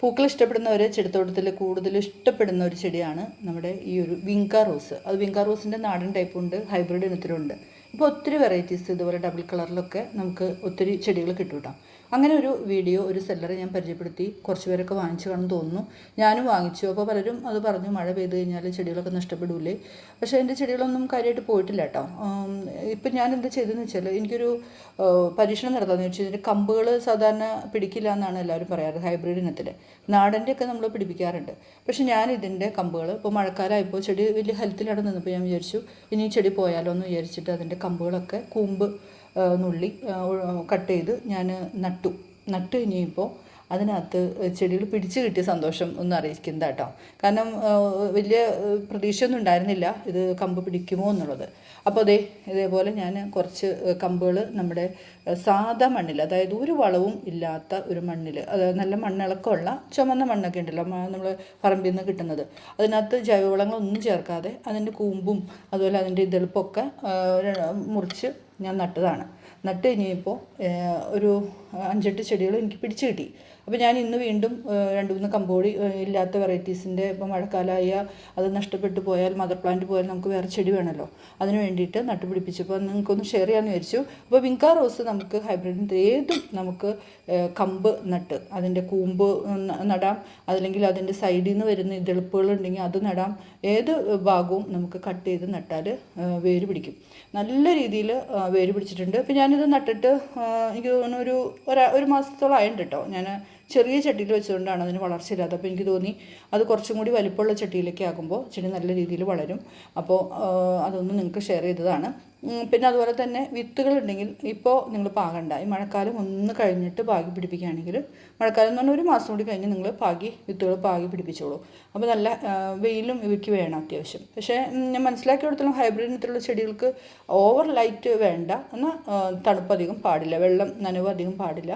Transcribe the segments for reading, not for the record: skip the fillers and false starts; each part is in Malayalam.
പൂക്കൾ ഇഷ്ടപ്പെടുന്നവർ ചെടിത്തോട്ടത്തിൽ കൂടുതൽ ഇഷ്ടപ്പെടുന്ന ഒരു ചെടിയാണ് നമ്മുടെ ഈ ഒരു വിങ്ക റോസ്. അത് വിങ്ക റോസിൻ്റെ നാടൻ ടൈപ്പുണ്ട്, ഹൈബ്രിഡ് ഇനത്തിലുണ്ട്. ഇപ്പോൾ ഒത്തിരി വെറൈറ്റീസ് ഇതുപോലെ ഡബിൾ കളറിലൊക്കെ നമുക്ക് ഒത്തിരി ചെടികൾ കിട്ടും കേട്ടോ. അങ്ങനെ ഒരു വീഡിയോ ഒരു സെല്ലറെ ഞാൻ പരിചയപ്പെടുത്തി, കുറച്ച് പേരൊക്കെ വാങ്ങിച്ചു കാണുമെന്ന് തോന്നുന്നു. ഞാനും വാങ്ങിച്ചു. അപ്പോൾ പലരും അത് പറഞ്ഞു, മഴ പെയ്ത് കഴിഞ്ഞാൽ ചെടികളൊക്കെ നഷ്ടപ്പെടില്ലേ. പക്ഷേ എൻ്റെ ചെടികളൊന്നും കാര്യമായിട്ട് പോയിട്ടില്ല കേട്ടോ. ഇപ്പം ഞാൻ എന്താ ചെയ്തതെന്ന് വെച്ചാൽ, എനിക്കൊരു പരീക്ഷണം നടത്താമെന്ന് വെച്ചാൽ, ഇതിൻ്റെ കമ്പുകൾ സാധാരണ പിടിക്കില്ല എന്നാണ് എല്ലാവരും പറയാറ്. ഹൈബ്രിഡ് ഇനത്തിൽ നാടൻ്റെയൊക്കെ നമ്മൾ പിടിപ്പിക്കാറുണ്ട്. പക്ഷേ ഞാൻ ഇതിൻ്റെ കമ്പുകൾ ഇപ്പോൾ മഴക്കാലമായപ്പോൾ ചെടി വലിയ ഹെൽത്തിലവിടെ നിന്നപ്പോൾ ഞാൻ വിചാരിച്ചു ഇനി ചെടി പോയാലോ എന്ന് വിചാരിച്ചിട്ട് അതിൻ്റെ കമ്പുകളൊക്കെ കൂമ്പ് നുള്ളി കട്ട് ചെയ്ത് ഞാൻ നട്ടു ഇനിയിപ്പോൾ അതിനകത്ത് ചെടികൾ പിടിച്ച് കിട്ടിയ സന്തോഷം ഒന്ന് അറിയിക്കുന്നത് കേട്ടോ. കാരണം വലിയ പ്രതീക്ഷയൊന്നും ഉണ്ടായിരുന്നില്ല ഇത് കമ്പ് പിടിക്കുമോ എന്നുള്ളത്. അപ്പോൾ ഇതേപോലെ ഞാൻ കുറച്ച് കമ്പുകൾ നമ്മുടെ സാധാ മണ്ണിൽ, അതായത് ഒരു വളവും ഇല്ലാത്ത ഒരു മണ്ണിൽ, അതായത് നല്ല മണ്ണിളക്കമുള്ള ചുമന്ന മണ്ണൊക്കെ ഉണ്ടല്ലോ നമ്മൾ പറമ്പിൽ നിന്ന് കിട്ടുന്നത്, അതിനകത്ത് ജൈവവളങ്ങളൊന്നും ചേർക്കാതെ അതിൻ്റെ കൂമ്പും അതുപോലെ അതിൻ്റെ ഇതെളുപ്പൊക്കെ മുറിച്ച് ഞാൻ നട്ട് ഇനിയിപ്പോൾ ഒരു 5-8 ചെടികൾ എനിക്ക് പിടിച്ച് കിട്ടി. അപ്പോൾ ഞാൻ ഇന്ന് വീണ്ടും 2-3 കമ്പോടി ഇല്ലാത്ത വെറൈറ്റീസിൻ്റെ, ഇപ്പോൾ മഴക്കാലമായ അത് നഷ്ടപ്പെട്ടു പോയാൽ, മദർ പ്ലാന്റ് പോയാൽ നമുക്ക് വേറെ ചെടി വേണമല്ലോ, അതിന് വേണ്ടിയിട്ട് നട്ടുപിടിപ്പിച്ചപ്പോൾ നിങ്ങൾക്കൊന്ന് ഷെയർ ചെയ്യാമെന്ന് വിചാരിച്ചു. അപ്പോൾ വിങ്ക റോസ് നമുക്ക് ഹൈബ്രിഡിൻ്റെ ഏതും നമുക്ക് കമ്പ് നട്ട് അതിൻ്റെ കൂമ്പ് നടാം, അതല്ലെങ്കിൽ അതിൻ്റെ സൈഡിൽ നിന്ന് വരുന്ന ഇതെളുപ്പുകളുണ്ടെങ്കിൽ അത് നടാം. ഏത് ഭാഗവും നമുക്ക് കട്ട് ചെയ്ത് നട്ടാൽ വേര് പിടിക്കും. നല്ല രീതിയിൽ വേര് പിടിച്ചിട്ടുണ്ട്. അപ്പോൾ ഞാനിത് നട്ടിട്ട് എനിക്ക് തോന്നുന്നു ഒരു മാസത്തോളം ആയിട്ടുണ്ട് കേട്ടോ. ഞാൻ ചെറിയ ചട്ടിയിൽ വെച്ചുകൊണ്ടാണ് അതിന് വളർച്ചയില്ലാത്തത്. അപ്പോൾ എനിക്ക് തോന്നി അത് കുറച്ചും കൂടി വലിപ്പമുള്ള ചട്ടിയിലേക്ക് ആകുമ്പോൾ ചെടി നല്ല രീതിയിൽ വളരും. അപ്പോൾ അതൊന്ന് നിങ്ങൾക്ക് ഷെയർ ചെയ്തതാണ്. പിന്നെ അതുപോലെ തന്നെ വിത്തുകളുണ്ടെങ്കിൽ ഇപ്പോൾ നിങ്ങൾ പാകണ്ട. ഈ മഴക്കാലം ഒന്ന് കഴിഞ്ഞിട്ട് പാകി പിടിപ്പിക്കുകയാണെങ്കിൽ, മഴക്കാലം എന്ന് പറഞ്ഞാൽ ഒരു മാസം കൂടി കഴിഞ്ഞ് നിങ്ങൾ വിത്തുകൾ പാകി പിടിപ്പിച്ചോളൂ. അപ്പോൾ നല്ല വെയിലും ഇവയ്ക്ക് വേണം അത്യാവശ്യം. പക്ഷേ ഞാൻ മനസ്സിലാക്കിയെടുത്തോളം ഹൈബ്രിഡ് ഇനത്തിലുള്ള ചെടികൾക്ക് ഓവർ ലൈറ്റ് വേണ്ട, എന്നാൽ തണുപ്പ് അധികം പാടില്ല, വെള്ളം നനവ് അധികം പാടില്ല.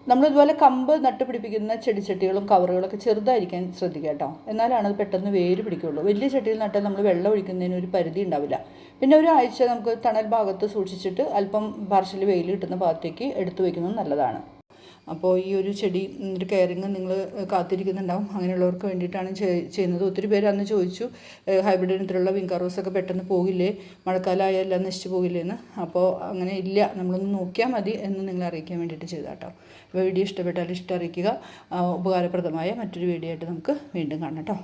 നമ്മളിതുപോലെ കമ്പ് നട്ടുപിടിപ്പിക്കുന്ന ചെടിച്ചട്ടികളും കവറുകളൊക്കെ ചെറുതായിരിക്കാൻ ശ്രദ്ധിക്കുക കേട്ടോ. എന്നാലാണ് അത് പെട്ടെന്ന് വേര് പിടിക്കുകയുള്ളൂ. വലിയ ചട്ടിയിൽ നട്ടാൽ നമ്മൾ വെള്ളം ഒഴിക്കുന്നതിന് ഒരു പരിധി ഉണ്ടാവില്ല. പിന്നെ ഒരാഴ്ച നമുക്ക് തണൽ ഭാഗത്ത് സൂക്ഷിച്ചിട്ട് അല്പം പാർഷ്യലി വെയിൽ കിട്ടുന്ന ഭാഗത്തേക്ക് എടുത്തു വയ്ക്കുന്നത് നല്ലതാണ്. അപ്പോൾ ഈ ഒരു ചെടി ഒരു കെയറിങ് നിങ്ങൾ കാത്തിരിക്കുന്നുണ്ടാവും. അങ്ങനെയുള്ളവർക്ക് വേണ്ടിയിട്ടാണ് ചെയ്യുന്നത്. ഒത്തിരി പേര് അന്ന് ചോദിച്ചു, ഹൈബ്രിഡ് ഇനത്തിലുള്ള വിങ്ക റോസൊക്കെ പെട്ടെന്ന് പോകില്ലേ, മഴക്കാലമായാൽ എല്ലാം നശിച്ചു പോകില്ലേ എന്ന്. അപ്പോൾ അങ്ങനെ ഇല്ല, നമ്മളൊന്ന് നോക്കിയാൽ മതി എന്ന് നിങ്ങളെ അറിയിക്കാൻ വേണ്ടിയിട്ട് ചെയ്താട്ടോ. വീഡിയോ ഇഷ്ടപ്പെട്ടാൽ ഇഷ്ടം അറിയിക്കുക. ഉപകാരപ്രദമായ മറ്റൊരു വീഡിയോ ആയിട്ട് നമുക്ക് വീണ്ടും കാണാം കേട്ടോ.